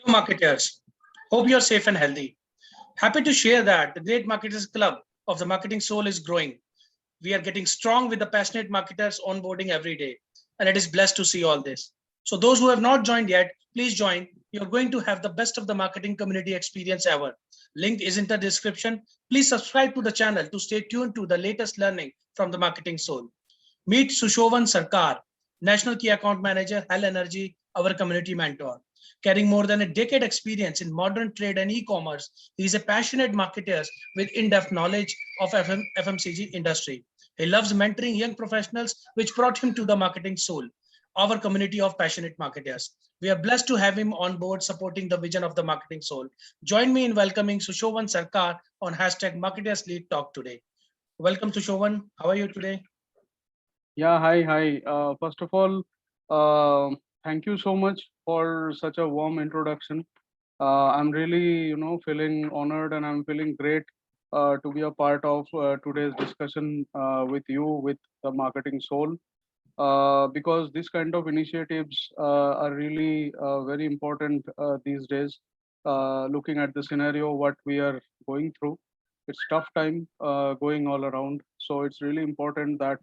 Hello, marketers. Hope you're safe and healthy. Happy to share that the Great Marketers Club of the Marketing Soul is growing. We are getting strong with the passionate marketers onboarding every day, and it is blessed to see all this. So, those who have not joined yet, please join. You're going to have the best of the marketing community experience ever. Link is in the description. Please subscribe to the channel to stay tuned to the latest learning from the Marketing Soul. Meet Sushovan Sarkar, National Key Account Manager, Hell Energy, our community mentor. Carrying more than a decade experience in modern trade and e-commerce, he is a passionate marketer with in-depth knowledge of FMCG industry. He loves mentoring young professionals, which brought him to the Marketing Soul, our community of passionate marketers. We are blessed to have him on board supporting the vision of the Marketing Soul. Join me in welcoming Sushovan Sarkar on hashtag Marketers Lead Talk today. Welcome, Sushovan. How are you today? Yeah, hi. First of all, thank you so much for such a warm introduction. I'm really, feeling honored and I'm feeling great to be a part of today's discussion with you, with the Marketing Soul, because this kind of initiatives are really very important these days. Looking at the scenario, what we are going through, it's tough time going all around. So it's really important that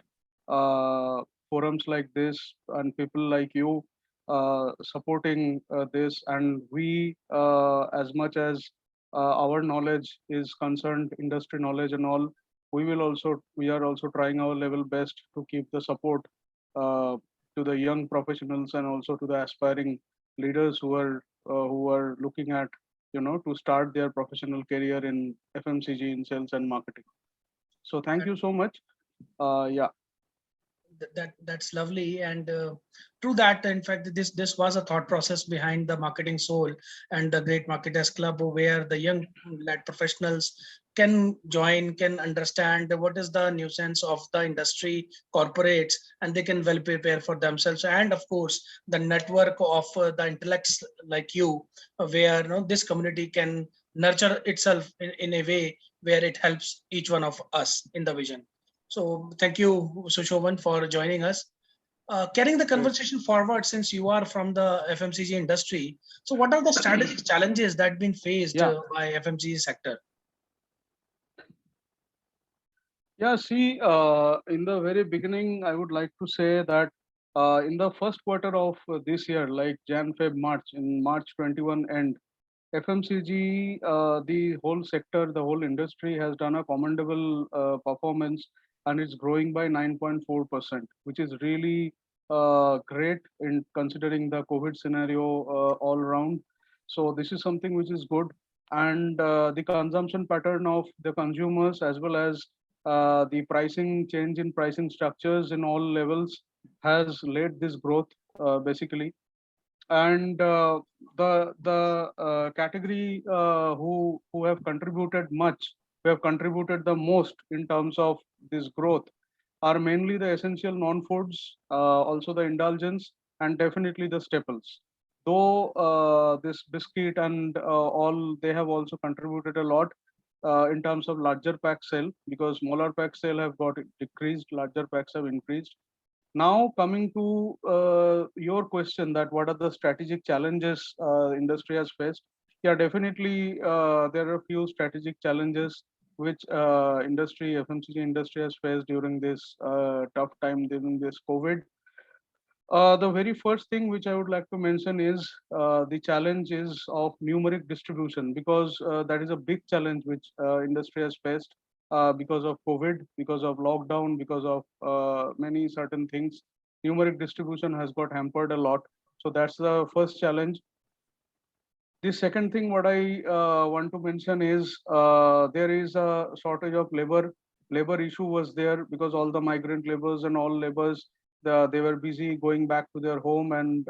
uh, forums like this and people like you supporting this, and we as much as our knowledge is concerned, industry knowledge and all, we are also trying our level best to keep the support uh, to the young professionals and also to the aspiring leaders who are looking at to start their professional career in FMCG, in sales and marketing. So thank you so much. Yeah. That's lovely, and true that in fact this was a thought process behind the Marketing Soul and the Great Marketers Club, where the young led professionals can join, can understand what is the nuisance of the industry corporates, and they can well prepare for themselves, and of course the network of the intellects like you, where this community can nurture itself in a way where it helps each one of us in the vision. So thank you, Sushovan, for joining us. Carrying the Great. conversation forward, since you are from the FMCG industry, so what are the strategic challenges that have been faced Yeah. by FMCG sector? Yeah, see, in the very beginning, I would like to say that in the first quarter of this year, like Jan, Feb, March, in March 21 end, FMCG, the whole sector, the whole industry has done a commendable performance, and it's growing by 9.4%, which is really great in considering the COVID scenario all around. So this is something which is good. And the consumption pattern of the consumers, as well as the pricing change in pricing structures in all levels, has led this growth basically. And the category who have contributed much, who have contributed the most in terms of this growth, are mainly the essential non-foods, also the indulgence, and definitely the staples. Though this biscuit and all, they have also contributed a lot in terms of larger pack sale, because smaller pack sale have got decreased, larger packs have increased. Now coming to your question, that what are the strategic challenges industry has faced? Yeah, definitely there are a few strategic challenges which FMCG industry has faced during this tough time, during this COVID. The very first thing which I would like to mention is the challenge is of numeric distribution, because that is a big challenge which industry has faced because of COVID, because of lockdown, because of many certain things. Numeric distribution has got hampered a lot. So that's the first challenge. The second thing what I want to mention is there is a shortage of labor. Labor issue was there because all the migrant laborers and all laborers, they were busy going back to their home, and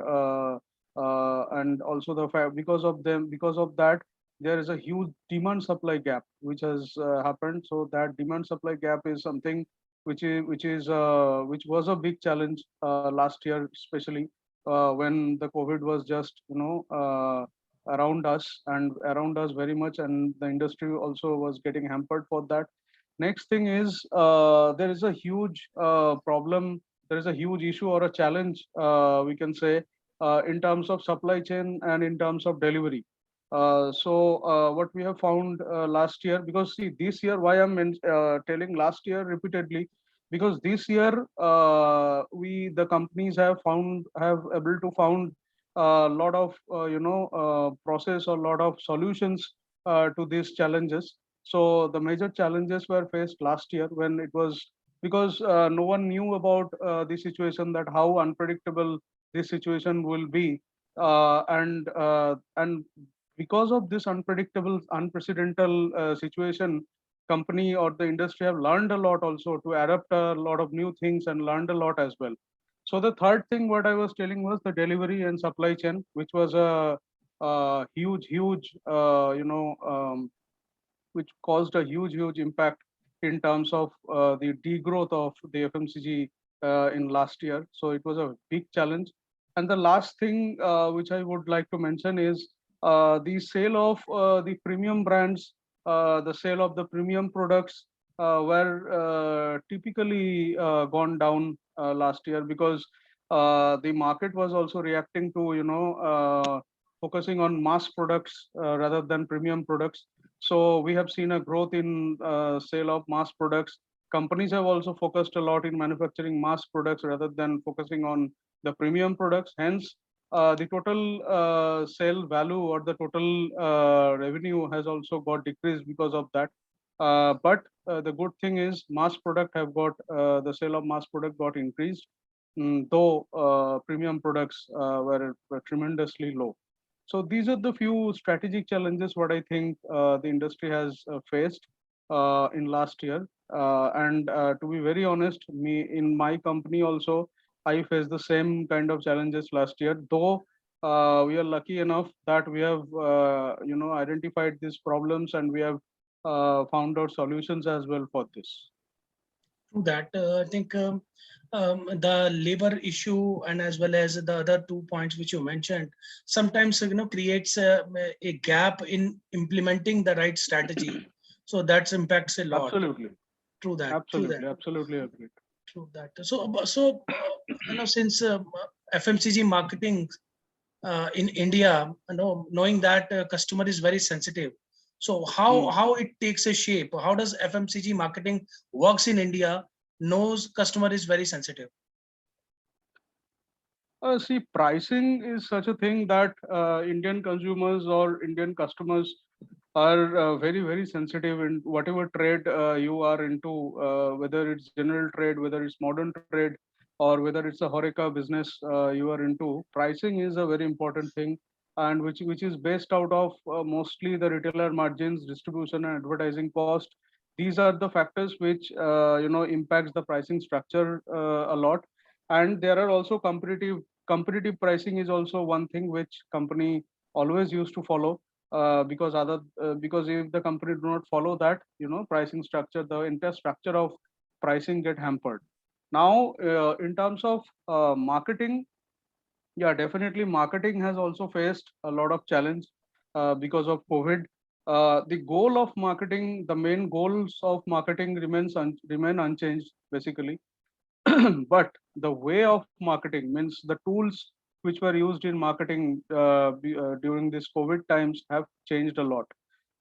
also because of them, because of that, there is a huge demand supply gap which has happened. So that demand supply gap is something which was a big challenge last year, especially when the COVID was just around us, and around us very much, and the industry also was getting hampered for that. Next thing is there is a huge problem, there is a huge issue or a challenge, we can say, in terms of supply chain and in terms of delivery. What we have found last year, because see this year, why I'm telling last year repeatedly, because this year we the companies have able to found a lot of process or lot of solutions to these challenges. So the major challenges were faced last year when it was because no one knew about the situation, that how unpredictable this situation will be, and because of this unpredictable, unprecedented situation, company or the industry have learned a lot also to adapt a lot of new things and learned a lot as well. So the third thing what I was telling was the delivery and supply chain, which was a huge which caused a huge impact in terms of the degrowth of the FMCG in last year. So it was a big challenge. And the last thing which I would like to mention is the sale of the premium brands, the sale of the premium products were typically gone down last year, because the market was also reacting to focusing on mass products rather than premium products. So we have seen a growth in sale of mass products. Companies have also focused a lot in manufacturing mass products rather than focusing on the premium products. Hence, the total sale value or the total revenue has also got decreased because of that. But the good thing is mass product have got the sale of mass product got increased, though premium products were tremendously low. So these are the few strategic challenges what I think the industry has faced in last year. And to be very honest, me in my company also, I faced the same kind of challenges last year. Though we are lucky enough that we have identified these problems, and we have found out solutions as well for this. True that. I think the labor issue and as well as the other 2 points which you mentioned sometimes creates a gap in implementing the right strategy. So that impacts a lot. Absolutely, True that. absolutely agreed. True that. So since FMCG marketing in India, knowing that customer is very sensitive. So how it takes a shape? How does FMCG marketing works in India? Knows customer is very sensitive. See, pricing is such a thing that Indian consumers or Indian customers are very sensitive in whatever trade you are into, whether it's general trade, whether it's modern trade, or whether it's a horeca business you are into. Pricing is a very important thing, and which is based out of mostly the retailer margins, distribution, and advertising cost. These are the factors which impacts the pricing structure a lot. And there are also competitive pricing is also one thing which company always used to follow, because if the company do not follow that pricing structure, the entire structure of pricing get hampered. Now in terms of marketing, yeah, definitely marketing has also faced a lot of challenge because of COVID. The goal of marketing, the main goals of marketing remain unchanged basically. But the way of marketing, means the tools which were used in marketing during this COVID times have changed a lot.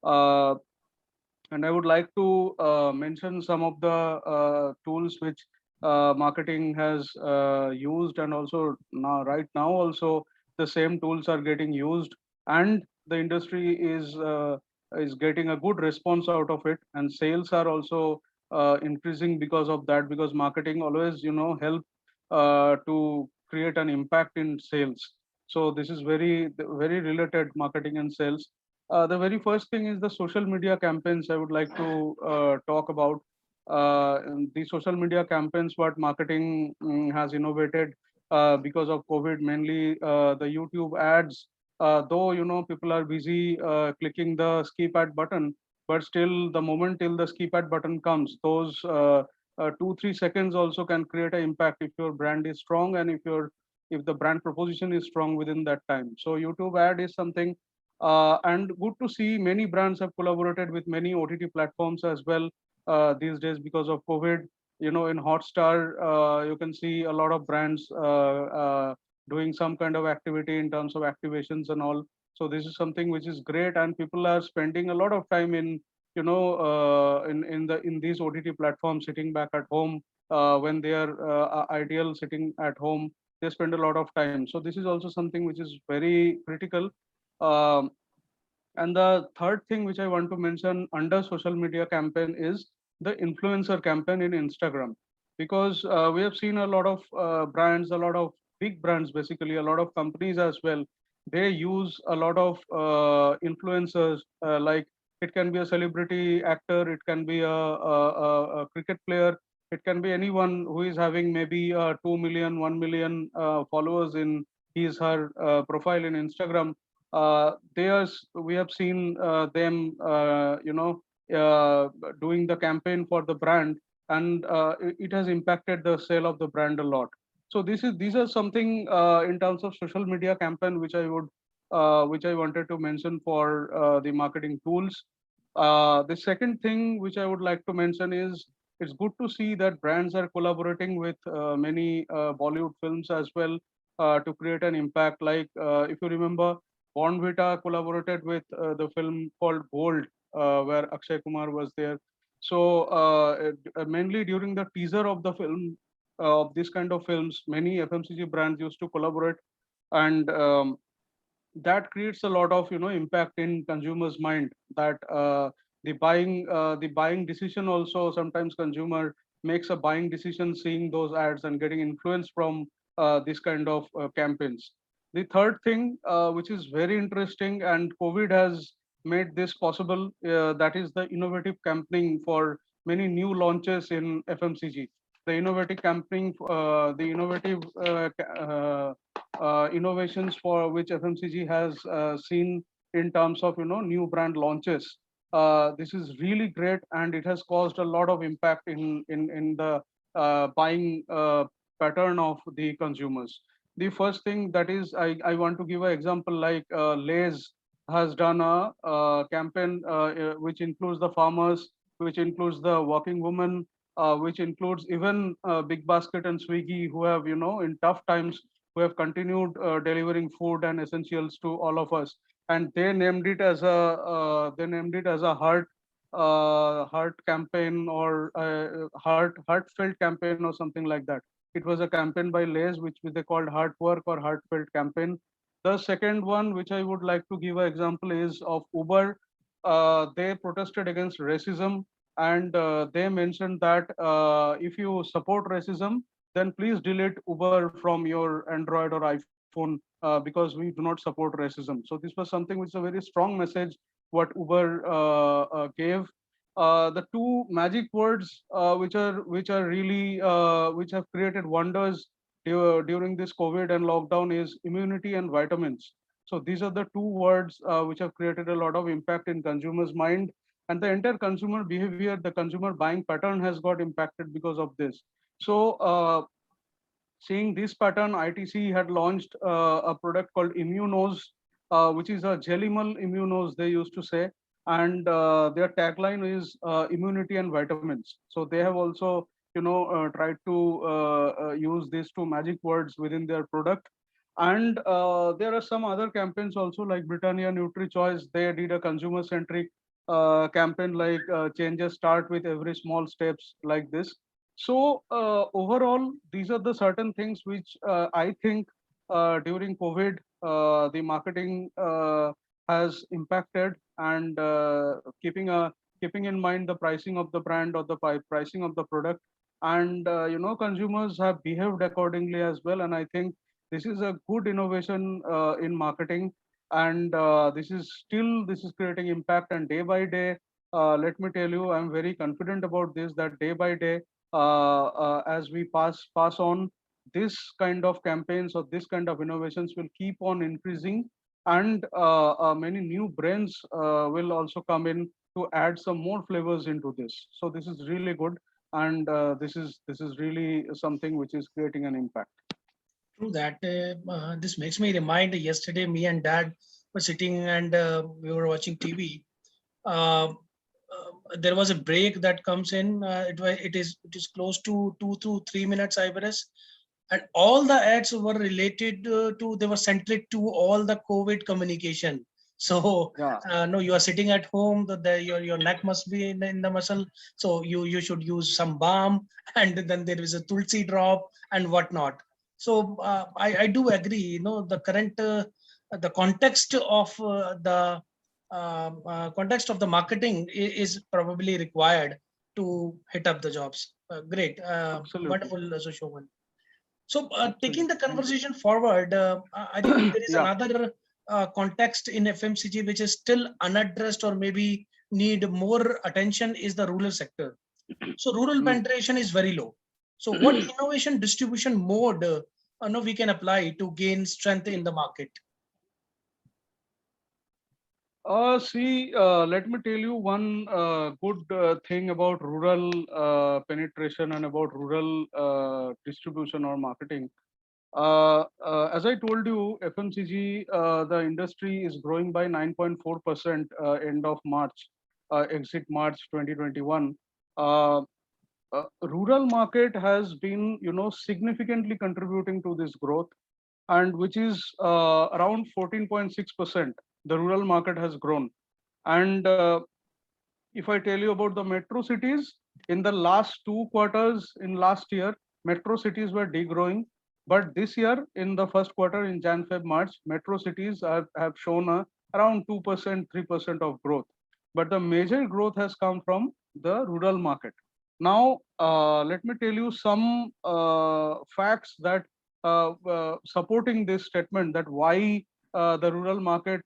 Uh, and I would like to mention some of the tools which marketing has used, and also now, right now, also the same tools are getting used, and the industry is getting a good response out of it, and sales are also increasing because of that, because marketing always help to create an impact in sales. So this is very related, marketing and sales. The very first thing is the social media campaigns I would like to talk about. And the social media campaigns what marketing has innovated because of COVID, mainly the YouTube ads. Though people are busy clicking the skip ad button, but still the moment till the skip ad button comes, those 2-3 seconds also can create an impact if your brand is strong, and if the brand proposition is strong within that time. So YouTube ad is something, and good to see many brands have collaborated with many OTT platforms as well these days because of COVID. In Hotstar, you can see a lot of brands doing some kind of activity in terms of activations and all. So this is something which is great, and people are spending a lot of time in, in these OTT platforms, sitting back at home, when they are ideal sitting at home, they spend a lot of time. So this is also something which is very critical. Um, and the third thing which I want to mention under social media campaign is the influencer campaign in Instagram, because we have seen a lot of brands, a lot of big brands, basically a lot of companies as well. They use a lot of influencers, like it can be a celebrity actor, it can be a cricket player, it can be anyone who is having maybe 2 million, 1 million followers in his her profile in Instagram. We have seen them doing the campaign for the brand, and it has impacted the sale of the brand a lot. So these are something in terms of social media campaign which I wanted to mention for the marketing tools. The second thing which I would like to mention is it's good to see that brands are collaborating with many Bollywood films as well, to create an impact. Like if you remember, Bonvita collaborated with the film called Gold, where Akshay Kumar was there. So mainly during the teaser of the film, of this kind of films, many FMCG brands used to collaborate, and that creates a lot of impact in consumers' mind. That the buying decision also, sometimes consumer makes a buying decision seeing those ads and getting influenced from this kind of campaigns. The third thing, which is very interesting, and COVID has made this possible, that is the innovative campaigning for many new launches in FMCG. The innovative campaigning, the innovative innovations for which FMCG has seen in terms of new brand launches. This is really great, and it has caused a lot of impact in the buying pattern of the consumers. The first thing that is, I want to give an example, like Lay's has done a campaign which includes the farmers, which includes the working women, which includes even Big Basket and Swiggy, who have in tough times, who have continued delivering food and essentials to all of us. And they named it as a heart campaign, or heartfelt campaign, or something like that. It was a campaign by Lays, which they called Heart Work or Heartfelt campaign. The second one, which I would like to give an example, is of Uber. They protested against racism, and they mentioned that if you support racism, then please delete Uber from your Android or iPhone, because we do not support racism. So this was something which is a very strong message what Uber gave. The two magic words which are really which have created wonders during this COVID and lockdown is immunity and vitamins. So these are the two words which have created a lot of impact in consumers' mind, and the entire consumer behavior, the consumer buying pattern has got impacted because of this. So seeing this pattern, ITC had launched a product called Immunos, which is a Jellimal Immunos, they used to say. And their tagline is immunity and vitamins. So they have also, tried to use these two magic words within their product. And there are some other campaigns also, like Britannia NutriChoice. They did a consumer-centric campaign, like changes start with every small steps, like this. So overall, these are the certain things which I think during COVID, the marketing has impacted, and keeping in mind the pricing of the brand or the pricing of the product, and consumers have behaved accordingly as well. And I think this is a good innovation in marketing, and this is creating impact. And day by day, let me tell you, I'm very confident about this, that day by day, as we pass on, this kind of campaigns or this kind of innovations will keep on increasing, and many new brands will also come in to add some more flavors into this. So this is really good, and this is really something which is creating an impact. True that. This makes me remind yesterday, me and dad were sitting and we were watching TV. There was a break that comes in. It is close to 2 to 3 minutes, I guess. and all the ads were related they were centric to all the COVID communication. So Yeah, no, you are sitting at home, your neck must be in the muscle, so you should use some balm, and then there is a tulsi drop and whatnot. So I do agree, the current the context of context of the marketing is probably required to hit up the jobs. Great, absolutely. wonderful, Sushovan. So, taking Absolutely. the Thank you. conversation forward, I think there is Yeah. another context in FMCG which is still unaddressed or maybe need more attention is the rural sector. So, rural Mm. penetration is very low. So, what innovation distribution mode we can apply to gain strength in the market? See, let me tell you one good thing about rural penetration and about rural distribution or marketing. As I told you, FMCG, the industry is growing by 9.4% end of March, exit March 2021. Uh, Rural market has been, significantly contributing to this growth, and which is around 14.6%. The rural market has grown. And if I tell you about the metro cities, in the last 2 quarters in last year, metro cities were degrowing. But this year, in the first quarter, in Jan, Feb, March, metro cities have shown around 2%, 3% of growth. But the major growth has come from the rural market. Now, let me tell you some facts that supporting this statement, that why the rural market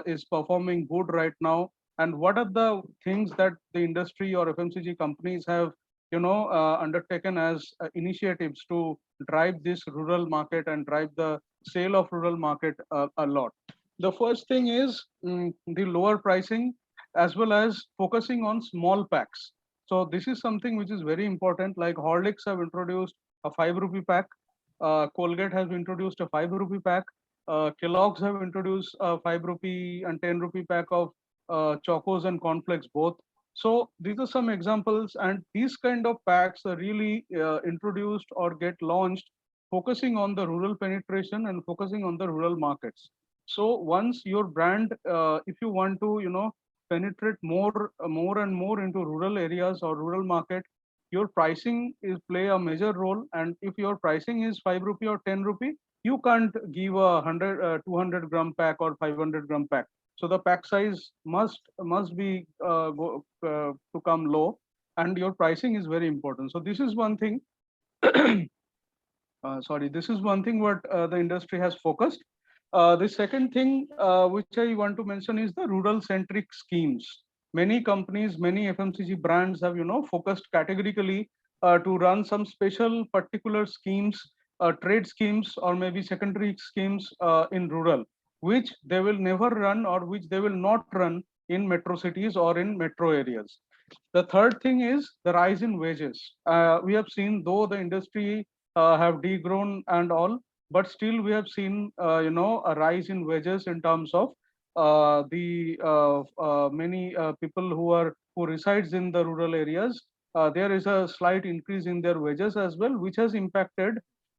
is performing good right now, and what are the things that the industry or FMCG companies have undertaken as initiatives to drive this rural market and drive the sale of rural market a lot. The first thing is the lower pricing, as well as focusing on small packs. So this is something which is very important. Like Horlicks have introduced a 5 rupee pack, Colgate has introduced a 5 rupee pack, Kellogg's have introduced a 5 rupee and 10 rupee pack of chocos and cornflakes both. So these are some examples, and these kind of packs are really introduced or get launched, focusing on the rural penetration and focusing on the rural markets. So once your brand, if you want to, penetrate more and more into rural areas or rural market, your pricing is play a major role. And if your pricing is 5 rupee or 10 rupee, you can't give a 200 gram pack or 500 gram pack. So the pack size must be to come low, and your pricing is very important. So this is one thing. Sorry, this is one thing what the industry has focused. The second thing which I want to mention is the rural centric schemes. Many companies, many FMCG brands have focused categorically to run some special particular schemes, trade schemes, or maybe secondary schemes in rural, which they will never run or which they will not run in metro cities or in metro areas. The third thing is the rise in wages. We have seen, though the industry have degrown and all, but still we have seen a rise in wages in terms of the many people who resides in the rural areas. There is a slight increase in their wages as well, which has impacted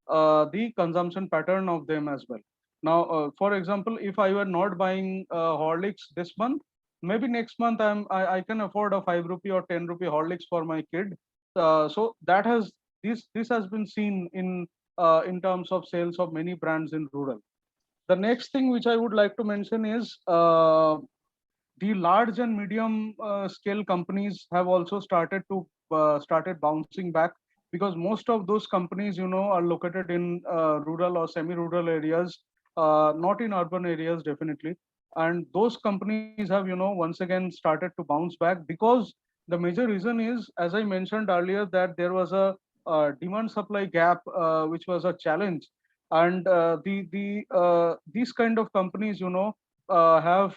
the consumption pattern of them as well. Now, for example, if I were not buying Horlicks this month, maybe next month I can afford a 5 rupee or 10 rupee Horlicks for my kid. So that has this has been seen in terms of sales of many brands in rural. The next thing which I would like to mention is the large and medium scale companies have also started bouncing back, because most of those companies are located in rural or semi-rural areas, not in urban areas definitely. And those companies have once again started to bounce back, because the major reason is, as I mentioned earlier, that there was a demand supply gap which was a challenge. And these kind of companies have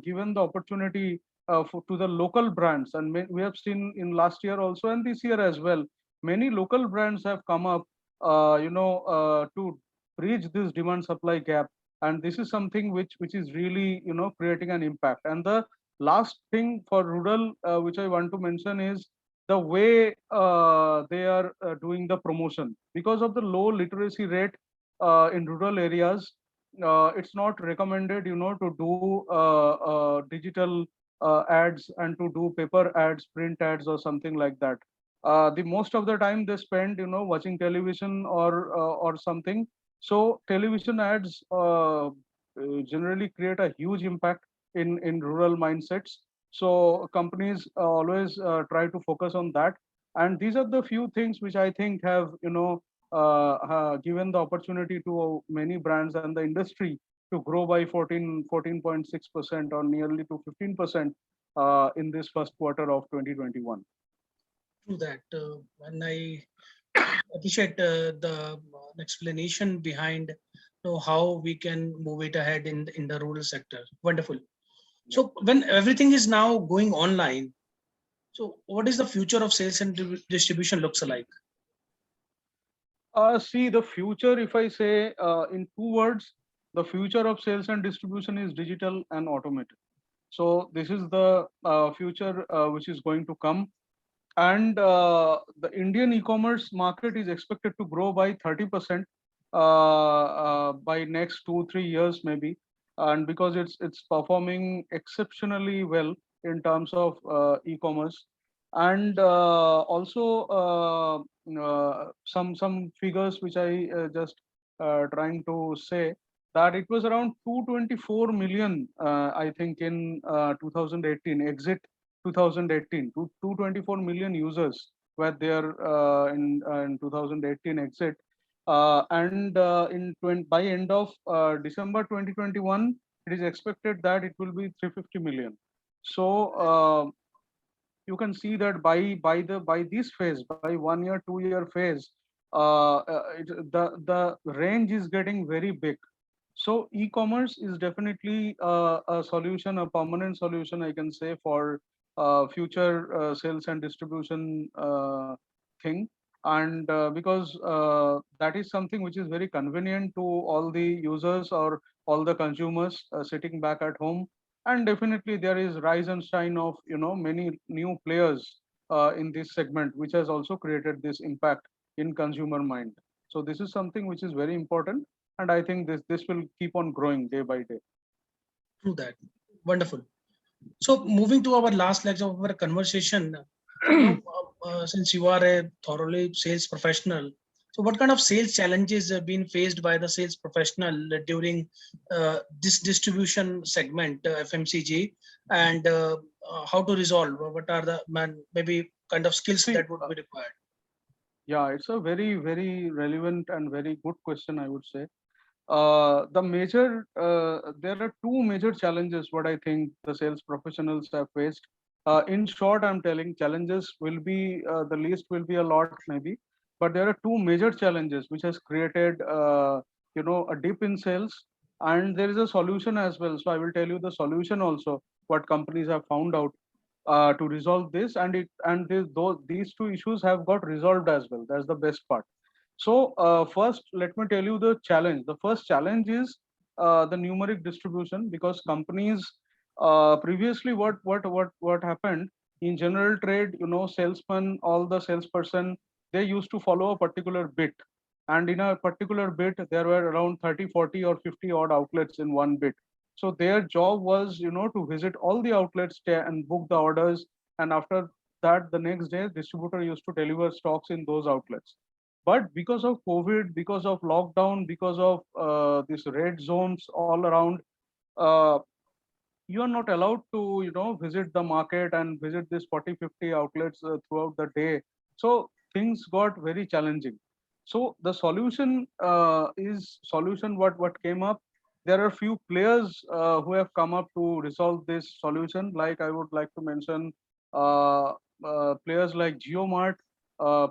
given the opportunity to the local brands. And we have seen in last year also and this year as well, many local brands have come up to bridge this demand supply gap. And this is something which is really creating an impact. And the last thing for rural which I want to mention is the way they are doing the promotion. Because of the low literacy rate in rural areas, it's not recommended, to do digital ads and to do paper ads, print ads, or something like that. The most of the time they spend, watching television or something. So television ads generally create a huge impact in rural mindsets. So companies always try to focus on that, and these are the few things which I think have, given the opportunity to many brands and the industry to grow by 14.6% or nearly to 15% in this first quarter of 2021. True that. And I appreciate the explanation behind how we can move it ahead in the rural sector. Wonderful. So when everything is now going online, so what is the future of sales and distribution looks like? See, the future, if I say in two words, the future of sales and distribution is digital and automated. So this is the future which is going to come. And the Indian e-commerce market is expected to grow by 30% by next 2-3 years maybe, and because it's performing exceptionally well in terms of e-commerce. And also some figures which I just trying to say, that it was around 224 million, I think, in 2018 exit 2018 to 224 million users were there in 2018 exit, and by end of December 2021, it is expected that it will be 350 million. So you can see that by this phase, by 1 year 2 year phase, the range is getting very big. So e-commerce is definitely a solution, a permanent solution, I can say, for future sales and distribution thing. And because that is something which is very convenient to all the users or all the consumers sitting back at home. And definitely there is rise and shine of, many new players in this segment, which has also created this impact in consumer mind. So this is something which is very important, and I think this will keep on growing day by day. True that. Wonderful. So moving to our last leg of our conversation, since you are a thoroughly sales professional, so what kind of sales challenges have been faced by the sales professional during this distribution segment, FMCG, and how to resolve? What are the maybe kind of skills See, that would be required? yeah, it's a very relevant and very good question, I would say. There are two major challenges what I think the sales professionals have faced. In short, I'm telling challenges will be the least will be a lot maybe, but there are two major challenges which has created a dip in sales, and there is a solution as well. So I will tell you the solution also, what companies have found out to resolve this, and these two issues have got resolved as well. That's the best part. So first, let me tell you the challenge. The first challenge is the numeric distribution, because companies previously what happened in general trade, salesman, all the salesperson, they used to follow a particular bit, and in a particular bit there were around 30, 40, or 50 odd outlets in one bit. So their job was, to visit all the outlets and book the orders, and after that the next day distributor used to deliver stocks in those outlets. But because of COVID, because of lockdown, because of these red zones all around, uh, you are not allowed to, visit the market and visit these 40, 50 outlets throughout the day. So things got very challenging. So the solution is solution what came up. There are few players who have come up to resolve this solution. Like I would like to mention uh, players like GeoMart,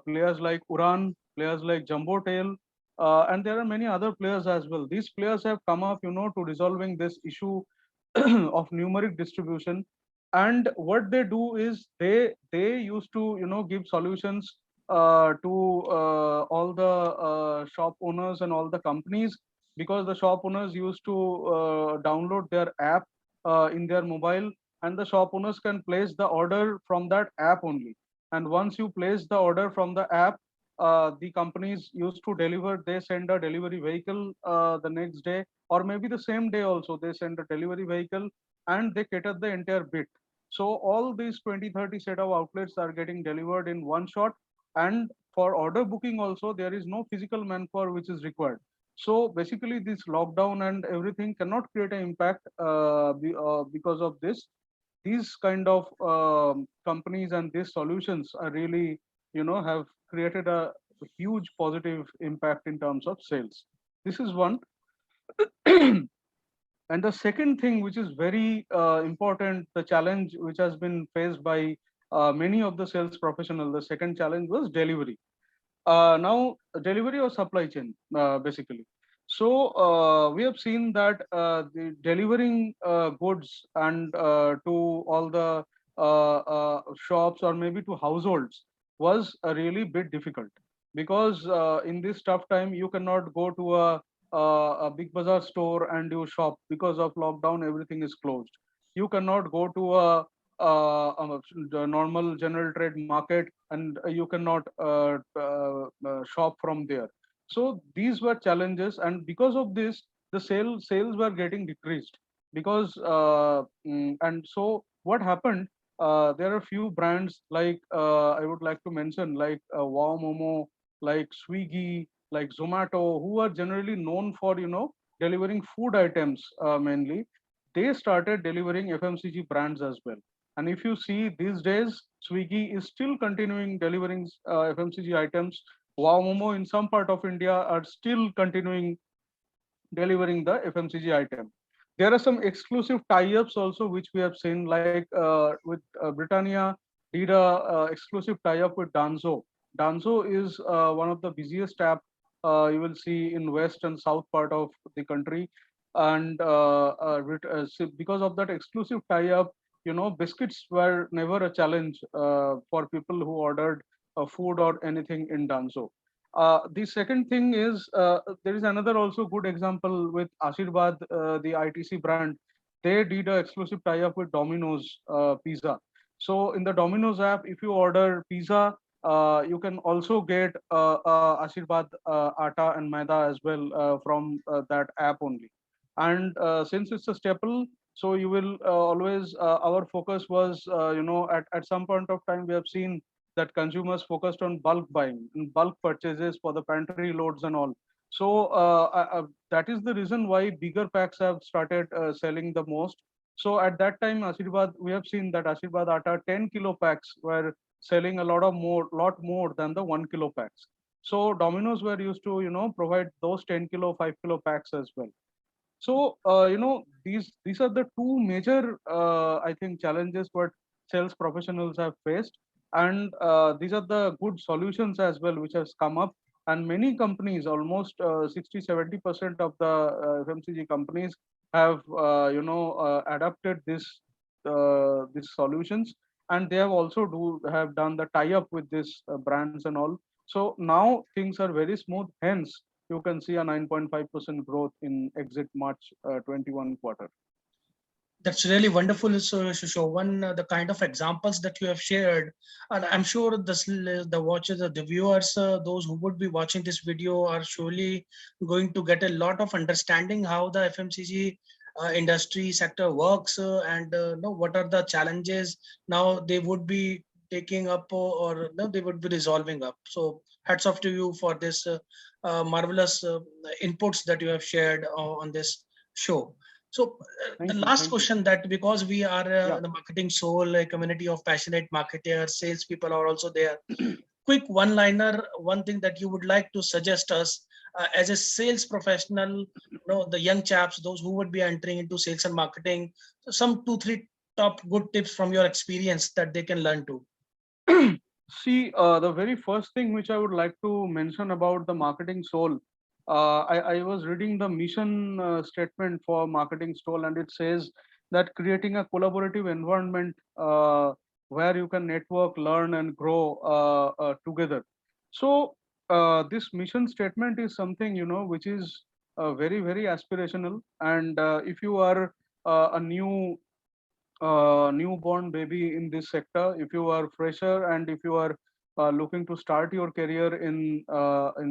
players like Uran, players like Jumbo Tail, and there are many other players as well. These players have come up, to resolving this issue of numeric distribution. And what they do is they used to, give solutions to all the shop owners and all the companies, because the shop owners used to download their app in their mobile, and the shop owners can place the order from that app only. And once you place the order from the app, the companies used to deliver, they send a delivery vehicle the next day, or maybe the same day also, they send a delivery vehicle and they cater the entire bit. So all these 20-30 set of outlets are getting delivered in one shot. And for order booking also, there is no physical manpower which is required. So basically, this lockdown and everything cannot create an impact because of this. These kind of companies and these solutions are really, have created a huge positive impact in terms of sales. This is one. And the second thing, which is very important, the challenge which has been faced by many of the sales professionals, the second challenge was delivery. Now, delivery or supply chain, basically. So we have seen that the delivering goods and to all the shops or maybe to households was a really bit difficult, because in this tough time you cannot go to a big bazaar store and you shop because of lockdown. Everything is closed. You cannot go to the normal general trade market, and you cannot shop from there. So these were challenges, and because of this, the sales were getting decreased. Because and so what happened? There are few brands like I would like to mention, like Wow Momo, like Swiggy, like Zomato, who are generally known for delivering food items mainly. They started delivering FMCG brands as well. And if you see these days, Swiggy is still continuing delivering FMCG items. Wow Momo in some part of India are still continuing delivering the FMCG item. There are some exclusive tie-ups also which we have seen, like with Britannia did a exclusive tie-up with Danzo. Danzo is one of the busiest app you will see in west and south part of the country, and because of that exclusive tie-up, biscuits were never a challenge for people who ordered food or anything in Danzo. The second thing is there is another also good example with Ashirwad, the ITC brand. They did an exclusive tie-up with Domino's Pizza. So in the Domino's app, if you order pizza, you can also get Ashirwad atta and maida as well from that app only. And since it's a staple, so you will always, our focus was, at some point of time, we have seen that consumers focused on bulk buying and bulk purchases for the pantry loads and all. So that is the reason why bigger packs have started selling the most. So at that time, Ashirwad, we have seen that Ashirwad Atta 10 kilo packs were selling a lot more than the 1 kilo packs. So Domino's were used to, provide those 10 kilo, 5 kilo packs as well. So these are the two major I think challenges what sales professionals have faced, and these are the good solutions as well which has come up. And many companies, almost 60-70% of the FMCG companies have adapted these solutions, and they have also have done the tie up with these brands and all. So now things are very smooth. Hence, you can see a 9.5% growth in exit March 21 quarter. That's really wonderful, so Shoshovan, the kind of examples that you have shared, and I'm sure the watchers, the viewers, those who would be watching this video are surely going to get a lot of understanding how the FMCG industry sector works, and know what are the challenges now they would be taking up, or no, they would be resolving up. So hats off to you for this marvelous inputs that you have shared on this show. So the last question, that because we are the marketing soul, a community of passionate marketers, salespeople are also there. Quick one-liner, one thing that you would like to suggest us as a sales professional, the young chaps, those who would be entering into sales and marketing, so some 2-3 top good tips from your experience that they can learn to. See, the very first thing which I would like to mention about the marketing soul, I was reading the mission statement for marketing soul, and it says that creating a collaborative environment where you can network, learn, and grow together. So this mission statement is something which is very aspirational, and if you are a new newborn baby in this sector. If you are fresher and if you are looking to start your career in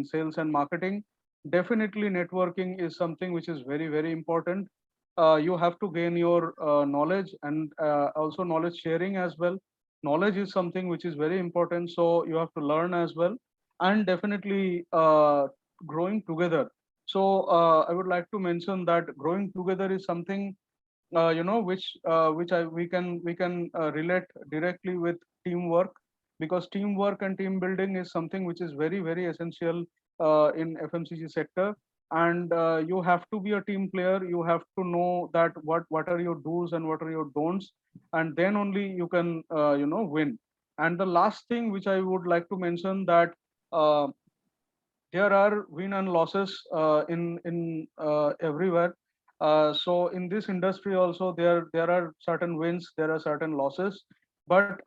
sales and marketing, definitely networking is something which is very very important. You have to gain your knowledge and also knowledge sharing as well. Knowledge is something which is very important, so you have to learn as well, and definitely growing together. So I would like to mention that growing together is something which we can relate directly with teamwork, because teamwork and team building is something which is very very essential in FMCG sector. And you have to be a team player. You have to know that what are your do's and what are your don'ts, and then only you can win. And the last thing which I would like to mention, that uh, there are win and losses in everywhere. So in this industry also, there are certain wins, there are certain losses, but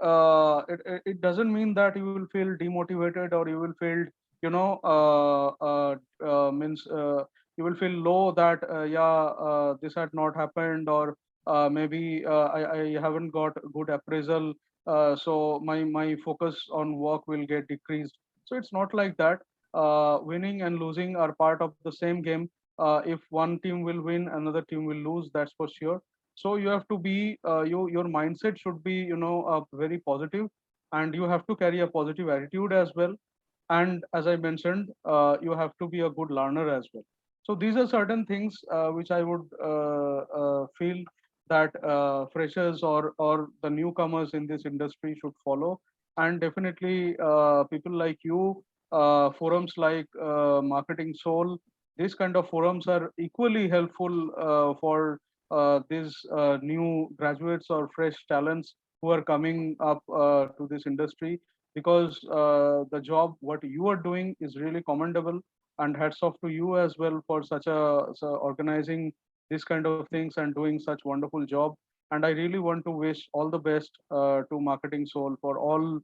it doesn't mean that you will feel demotivated, or you will feel you know means you will feel low that this had not happened, or maybe I haven't got good appraisal, so my focus on work will get decreased. So it's not like that. Winning and losing are part of the same game. If one team will win, another team will lose, that's for sure. So you have to be your mindset should be very positive, and you have to carry a positive attitude as well. And as I mentioned, you have to be a good learner as well. So these are certain things which I would feel that freshers or the newcomers in this industry should follow. And definitely people like you, forums like Marketing Soul, these kind of forums are equally helpful for these new graduates or fresh talents who are coming up to this industry, because the job what you are doing is really commendable, and hats off to you as well for such a organizing this kind of things and doing such wonderful job. And I really want to wish all the best to Marketing Soul for all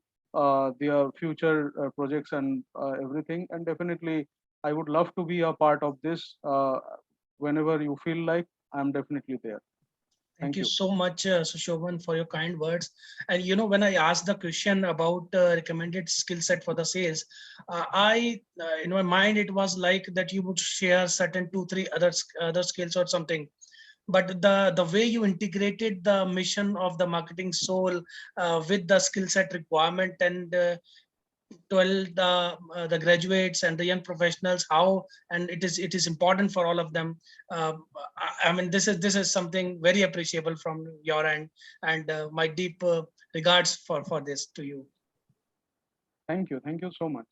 their future projects and everything. And definitely I would love to be a part of this. Whenever you feel like, I'm definitely there. Thank Thank you you. so much, Sushovan, for your kind words. And when I asked the question about recommended skill set for the sales, in my mind it was like that you would share certain 2, 3 other skills or something. But the way you integrated the mission of the Marketing Soul with the skill set requirement, and tell the graduates and the young professionals how, and it is important for all of them. I mean, this is something very appreciable from your end, and my deep regards for this to you. Thank you. Thank you so much.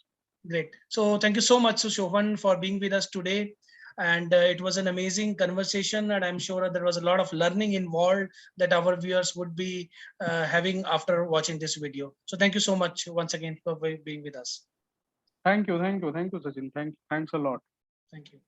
Great. So thank you so much, Sushovan, for being with us today. And it was an amazing conversation, and I'm sure there was a lot of learning involved that our viewers would be having after watching this video. So thank you so much once again for being with us. Thank you. Thank you. Thank you, Sachin. Thanks a lot. Thank you.